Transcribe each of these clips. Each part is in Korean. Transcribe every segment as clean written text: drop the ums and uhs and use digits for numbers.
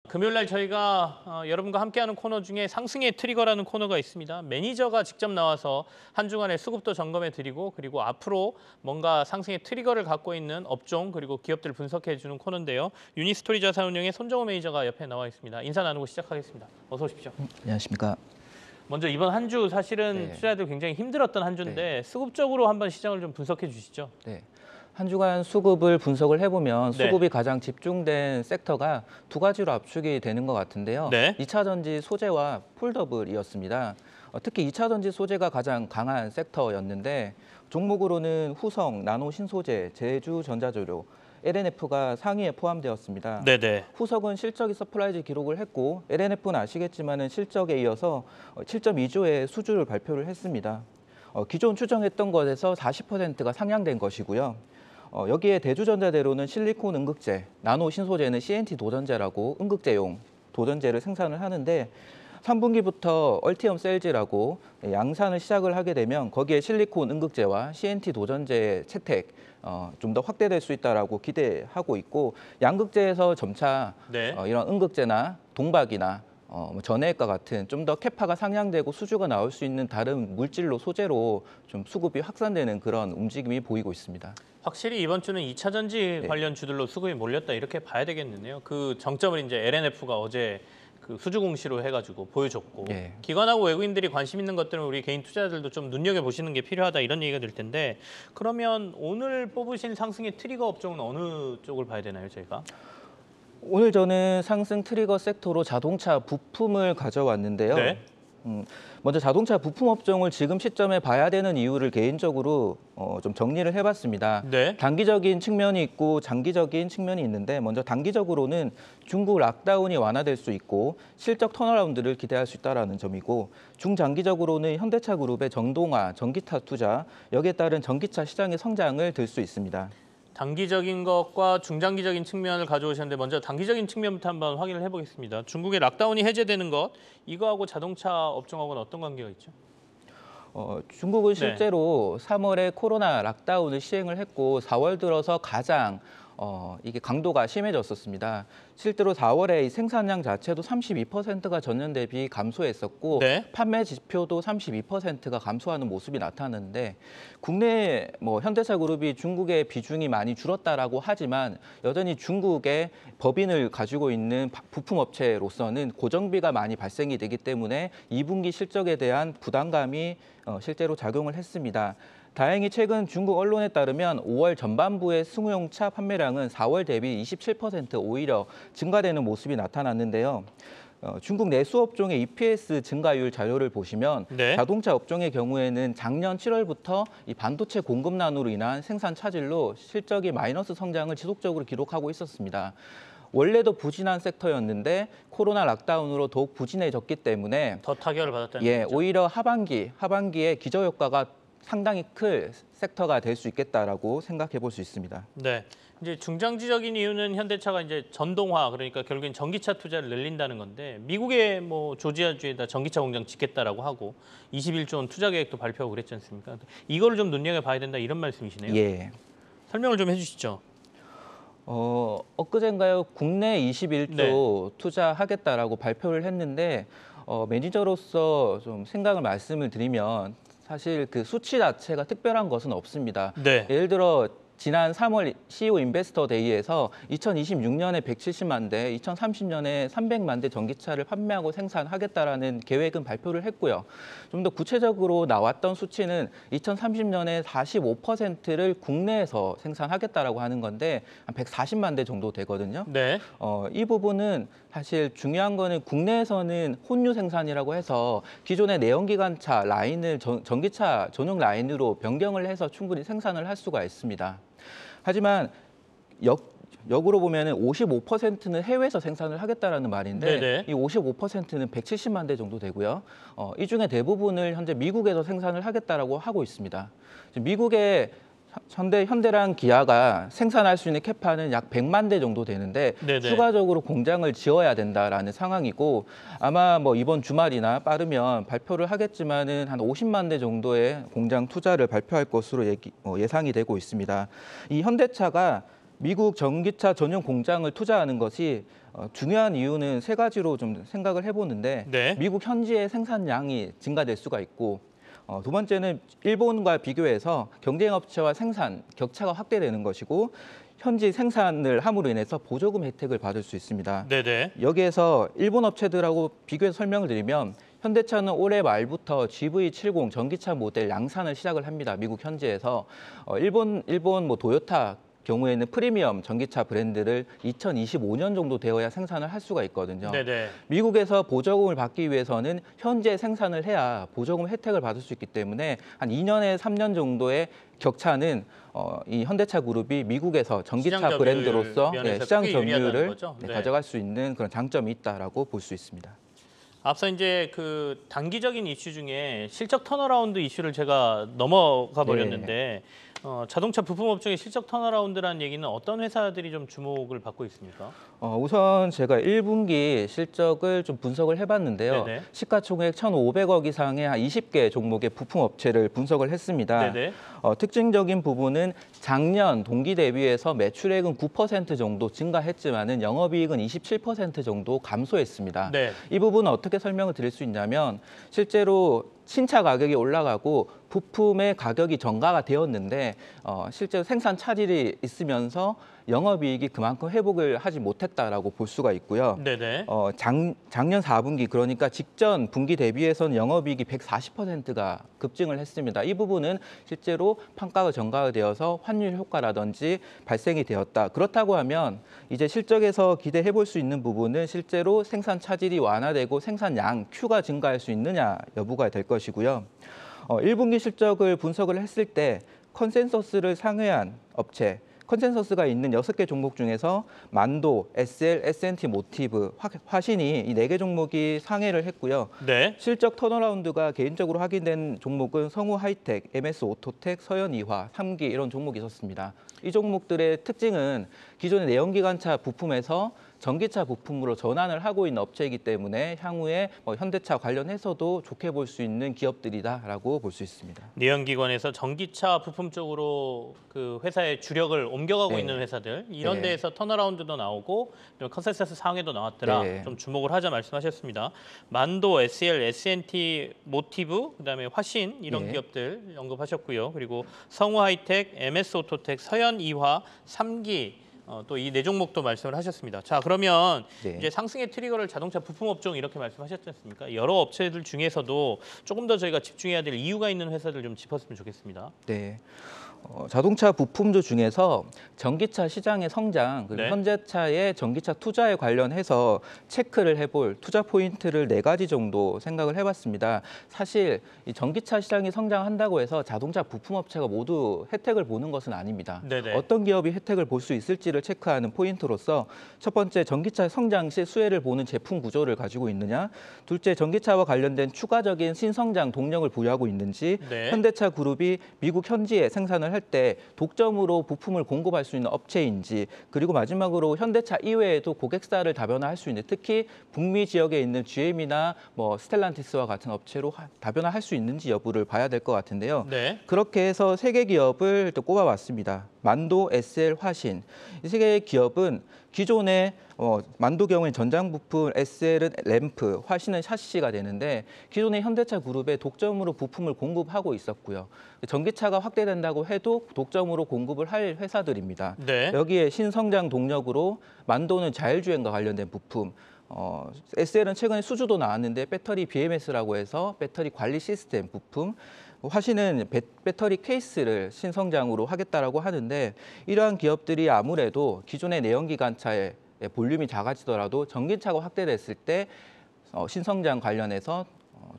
금요일 날 저희가 여러분과 함께하는 코너 중에 상승의 트리거라는 코너가 있습니다. 매니저가 직접 나와서 한 주간의 수급도 점검해 드리고 그리고 앞으로 뭔가 상승의 트리거를 갖고 있는 업종 그리고 기업들 분석해 주는 코너인데요. 유니스토리 자산운용의 손정호 매니저가 옆에 나와 있습니다. 인사 나누고 시작하겠습니다. 어서 오십시오. 안녕하십니까. 먼저 이번 한 주 사실은 네. 투자자들 굉장히 힘들었던 한 주인데 수급적으로 한번 시장을 좀 분석해 주시죠. 네. 한 주간 수급을 분석을 해보면 네. 수급이 가장 집중된 섹터가 두 가지로 압축이 되는 것 같은데요. 네. 2차 전지 소재와 폴더블이었습니다. 특히 2차 전지 소재가 가장 강한 섹터였는데 종목으로는 후성, 나노 신소재, 제주전자조료, LNF가 상위에 포함되었습니다. 네네. 후석은 실적이 서프라이즈 기록을 했고 LNF는 아시겠지만 실적에 이어서 7.2조의 수주를 발표를 했습니다. 기존 추정했던 것에서 40%가 상향된 것이고요. 여기에 대주전자대로는 실리콘 응극제, 나노 신소재는 CNT 도전제라고 응극제용 도전제를 생산을 하는데 3분기부터 얼티엄 셀즈라고 양산을 시작을 하게 되면 거기에 실리콘 응극제와 CNT 도전제의 채택 좀 더 확대될 수 있다라고 기대하고 있고 양극재에서 점차 네. 이런 응극제나 동박이나 전해액과 같은 좀 더 캐파가 상향되고 수주가 나올 수 있는 다른 물질로 소재로 좀 수급이 확산되는 그런 움직임이 보이고 있습니다. 확실히 이번 주는 2차 전지 네. 관련 주들로 수급이 몰렸다 이렇게 봐야 되겠는데요. 그 정점을 이제 LNF가 어제 그 수주 공시로 해가지고 보여줬고 네. 기관하고 외국인들이 관심 있는 것들은 우리 개인 투자자들도 좀 눈여겨 보시는 게 필요하다 이런 얘기가 될 텐데 그러면 오늘 뽑으신 상승의 트리거 업종은 어느 쪽을 봐야 되나요, 저희가? 오늘 저는 상승 트리거 섹터로 자동차 부품을 가져왔는데요. 네. 먼저 자동차 부품 업종을 지금 시점에 봐야 되는 이유를 개인적으로 좀 정리를 해봤습니다. 네. 단기적인 측면이 있고 장기적인 측면이 있는데 먼저 단기적으로는 중국 락다운이 완화될 수 있고 실적 턴어라운드를 기대할 수 있다는 점이고 중장기적으로는 현대차 그룹의 정동화, 전기차 투자, 여기에 따른 전기차 시장의 성장을 들 수 있습니다. 단기적인 것과 중장기적인 측면을 가져오셨는데 먼저 단기적인 측면부터 한번 확인을 해보겠습니다. 중국의 락다운이 해제되는 것, 이거하고 자동차 업종하고는 어떤 관계가 있죠? 중국은 실제로 3월에 코로나 락다운을 시행을 했고 4월 들어서 가장 이게 강도가 심해졌었습니다. 실제로 4월에 이 생산량 자체도 32%가 전년 대비 감소했었고 네. 판매 지표도 32%가 감소하는 모습이 나타났는데 국내 현대차 그룹이 중국의 비중이 많이 줄었다라고 하지만 여전히 중국의 법인을 가지고 있는 부품 업체로서는 고정비가 많이 발생이 되기 때문에 2분기 실적에 대한 부담감이 실제로 작용을 했습니다. 다행히 최근 중국 언론에 따르면 5월 전반부의 승용차 판매량은 4월 대비 27% 오히려 증가되는 모습이 나타났는데요. 중국 내수 업종의 EPS 증가율 자료를 보시면 네. 자동차 업종의 경우에는 작년 7월부터 이 반도체 공급난으로 인한 생산 차질로 실적이 마이너스 성장을 지속적으로 기록하고 있었습니다. 원래도 부진한 섹터였는데 코로나 락다운으로 더욱 부진해졌기 때문에 더 타격을 받았다는 거죠? 오히려 하반기에 기저효과가 상당히 클 섹터가 될 수 있겠다라고 생각해 볼 수 있습니다. 네. 이제 중장기적인 이유는 현대차가 이제 전동화 그러니까 결국엔 전기차 투자를 늘린다는 건데 미국의 조지아주에다 전기차 공장 짓겠다라고 하고 21조 원 투자 계획도 발표하고 그랬지 않습니까? 이거를 좀 눈여겨 봐야 된다 이런 말씀이시네요. 예. 설명을 좀 해주시죠. 엊그젠가요? 국내 21조 네. 투자하겠다라고 발표를 했는데 매니저로서 좀 생각을 말씀을 드리면 사실 그 수치 자체가 특별한 것은 없습니다. 네. 예를 들어 지난 3월 CEO 인베스터 데이에서 2026년에 170만 대, 2030년에 300만 대 전기차를 판매하고 생산하겠다라는 계획은 발표를 했고요. 좀 더 구체적으로 나왔던 수치는 2030년에 45%를 국내에서 생산하겠다라고 하는 건데 한 140만 대 정도 되거든요. 네. 이 부분은 사실 중요한 거는 국내에서는 혼유 생산이라고 해서 기존의 내연기관차 라인을 전기차 전용 라인으로 변경을 해서 충분히 생산을 할 수가 있습니다. 하지만 역으로 보면은 55%는 해외에서 생산을 하겠다라는 말인데 네네. 이 55%는 170만 대 정도 되고요. 이 중에 대부분을 현재 미국에서 생산을 하겠다라고 하고 있습니다. 미국의 현대랑 기아가 생산할 수 있는 캐파는 약 100만 대 정도 되는데 네네. 추가적으로 공장을 지어야 된다라는 상황이고 아마 이번 주말이나 빠르면 발표를 하겠지만은 한 50만 대 정도의 공장 투자를 발표할 것으로 예상이 되고 있습니다. 이 현대차가 미국 전기차 전용 공장을 투자하는 것이 중요한 이유는 세 가지로 좀 생각을 해보는데 네. 미국 현지의 생산량이 증가될 수가 있고 두 번째는 일본과 비교해서 경쟁업체와 생산 격차가 확대되는 것이고 현지 생산을 함으로 인해서 보조금 혜택을 받을 수 있습니다. 네네. 여기에서 일본 업체들하고 비교해서 설명을 드리면 현대차는 올해 말부터 GV70 전기차 모델 양산을 시작을 합니다. 미국 현지에서 일본 뭐 도요타 경우에는 프리미엄 전기차 브랜드를 2025년 정도 되어야 생산을 할 수가 있거든요. 네네. 미국에서 보조금을 받기 위해서는 현재 생산을 해야 보조금 혜택을 받을 수 있기 때문에 한 2년에 3년 정도의 격차는 이 현대차 그룹이 미국에서 전기차 시장 브랜드로서 면에서 시장 크게 유리하다는 점유율을 거죠? 네. 가져갈 수 있는 그런 장점이 있다라고 볼 수 있습니다. 앞서 이제 그 단기적인 이슈 중에 실적 턴어라운드 이슈를 제가 넘어가 버렸는데 자동차 부품 업종의 실적 턴어라운드라는 얘기는 어떤 회사들이 좀 주목을 받고 있습니까? 우선 제가 1분기 실적을 좀 분석을 해봤는데요. 네네. 시가총액 1,500억 이상의 한 20개 종목의 부품 업체를 분석을 했습니다. 네네. 특징적인 부분은 작년 동기 대비해서 매출액은 9% 정도 증가했지만은 영업이익은 27% 정도 감소했습니다. 네. 이 부분은 어떻게 설명을 드릴 수 있냐면 실제로 신차 가격이 올라가고 부품의 가격이 정가가 되었는데 실제로 생산 차질이 있으면서 영업이익이 그만큼 회복을 하지 못했다라고 볼 수가 있고요. 네네. 작년 4분기 그러니까 직전 분기 대비해서는 영업이익이 140%가 급증을 했습니다. 이 부분은 실제로 판가가 정가가 되어서 환율 효과라든지 발생이 되었다. 그렇다고 하면 이제 실적에서 기대해 볼 수 있는 부분은 실제로 생산 차질이 완화되고 생산량 Q가 증가할 수 있느냐 여부가 될 것이고요. 1분기 실적을 분석을 했을 때 컨센서스를 상회한 업체, 컨센서스가 있는 6개 종목 중에서 만도, SL, S&T 모티브, 화신이 이 4개 종목이 상회를 했고요. 네. 실적 턴어라운드가 개인적으로 확인된 종목은 성우 하이텍, MS 오토텍, 서현 이화, 3기 이런 종목이 있었습니다. 이 종목들의 특징은 기존의 내연기관차 부품에서 전기차 부품으로 전환을 하고 있는 업체이기 때문에 향후에 현대차 관련해서도 좋게 볼 수 있는 기업들이다라고 볼 수 있습니다. 내연기관에서 전기차 부품 쪽으로 그 회사의 주력을 옮겨가고 네. 있는 회사들 이런 네. 데에서 턴어라운드도 나오고 컨센서스 상회도 나왔더라. 네. 좀 주목을 하자 말씀하셨습니다. 만도, SL, S&T 모티브, 그다음에 화신 이런 네. 기업들 언급하셨고요. 그리고 성우 하이텍, MS 오토텍, 서현 이화, 3기 또 이 네 종목도 말씀을 하셨습니다. 자, 그러면 네. 이제 상승의 트리거를 자동차 부품 업종 이렇게 말씀하셨지 않습니까? 여러 업체들 중에서도 조금 더 저희가 집중해야 될 이유가 있는 회사들 좀 짚었으면 좋겠습니다. 네. 자동차 부품주 중에서 전기차 시장의 성장 그리고 네. 현대차의 전기차 투자에 관련해서 체크를 해볼 투자 포인트를 4가지 정도 생각을 해봤습니다. 사실 이 전기차 시장이 성장한다고 해서 자동차 부품 업체가 모두 혜택을 보는 것은 아닙니다. 네네. 어떤 기업이 혜택을 볼 수 있을지를 체크하는 포인트로서 첫 번째 전기차 성장 시 수혜를 보는 제품 구조를 가지고 있느냐, 둘째 전기차와 관련된 추가적인 신성장 동력을 보유하고 있는지, 네. 현대차 그룹이 미국 현지에 생산을 할 때 독점으로 부품을 공급할 수 있는 업체인지, 그리고 마지막으로 현대차 이외에도 고객사를 다변화할 수 있는, 특히 북미 지역에 있는 GM이나 스텔란티스와 같은 업체로 다변화할 수 있는지 여부를 봐야 될 것 같은데요. 네. 그렇게 해서 3개 기업을 또 꼽아봤습니다. 만도, SL, 화신. 이 3개의 기업은 기존의 만도 경우에 전장 부품, SL은 램프, 화신은 샤시가 되는데 기존의 현대차 그룹의 독점으로 부품을 공급하고 있었고요. 전기차가 확대된다고 해도 독점으로 공급을 할 회사들입니다. 네. 여기에 신성장 동력으로 만도는 자율주행과 관련된 부품, SL은 최근에 수주도 나왔는데 배터리 BMS라고 해서 배터리 관리 시스템 부품, 화신은 배터리 케이스를 신성장으로 하겠다라고 하는데 이러한 기업들이 아무래도 기존의 내연기관차의 볼륨이 작아지더라도 전기차가 확대됐을 때 신성장 관련해서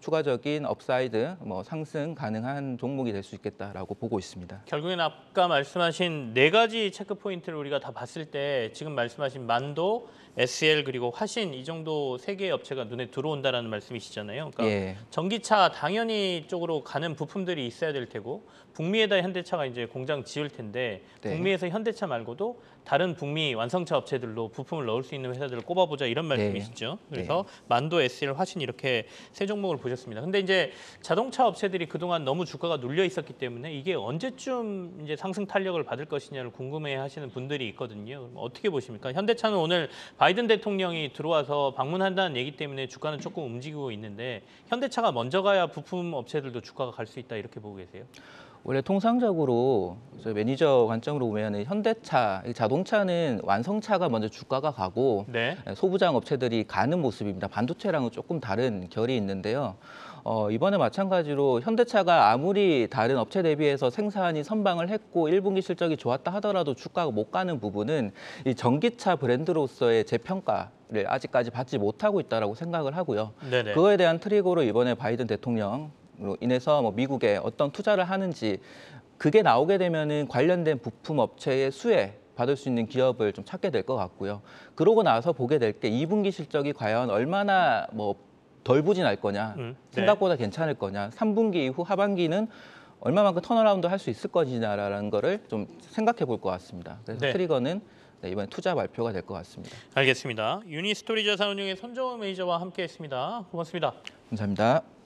추가적인 업사이드, 상승 가능한 종목이 될 수 있겠다라고 보고 있습니다. 결국엔 아까 말씀하신 4가지 체크 포인트를 우리가 다 봤을 때 지금 말씀하신 만도, SL 그리고 화신 이 정도 3개의 업체가 눈에 들어온다라는 말씀이시잖아요. 그러니까 예. 전기차 당연히 쪽으로 가는 부품들이 있어야 될 테고 북미에다 현대차가 이제 공장 지을 텐데 네. 북미에서 현대차 말고도 다른 북미 완성차 업체들로 부품을 넣을 수 있는 회사들을 꼽아보자 이런 말씀이시죠. 그래서 네. 만도, SL, 화신 이렇게 세 종목을 보셨습니다. 근데 이제 자동차 업체들이 그동안 너무 주가가 눌려 있었기 때문에 이게 언제쯤 이제 상승 탄력을 받을 것이냐를 궁금해하시는 분들이 있거든요. 어떻게 보십니까? 현대차는 오늘 바이든 대통령이 들어와서 방문한다는 얘기 때문에 주가는 조금 움직이고 있는데 현대차가 먼저 가야 부품 업체들도 주가가 갈 수 있다 이렇게 보고 계세요? 원래 통상적으로 저 매니저 관점으로 보면 현대차, 자동차는 완성차가 먼저 주가가 가고 네. 소부장 업체들이 가는 모습입니다. 반도체랑은 조금 다른 결이 있는데요. 이번에 마찬가지로 현대차가 아무리 다른 업체 대비해서 생산이 선방을 했고 1분기 실적이 좋았다 하더라도 주가가 못 가는 부분은 이 전기차 브랜드로서의 재평가를 아직까지 받지 못하고 있다고 생각을 하고요. 네네. 그거에 대한 트리거로 이번에 바이든 대통령 로 인해서 뭐 미국에 어떤 투자를 하는지 그게 나오게 되면은 관련된 부품 업체의 수혜 받을 수 있는 기업을 좀 찾게 될 것 같고요. 그러고 나서 보게 될 게 2분기 실적이 과연 얼마나 뭐 덜 부진할 거냐, 네. 생각보다 괜찮을 거냐, 3분기 이후 하반기는 얼마만큼 턴어라운드 할 수 있을 것이냐라는 거를 좀 생각해 볼 것 같습니다. 그래서 네. 트리거는 이번에 투자 발표가 될 것 같습니다. 알겠습니다. 유니스토리 자산운용의 손정호 매니저와 함께했습니다. 고맙습니다. 감사합니다.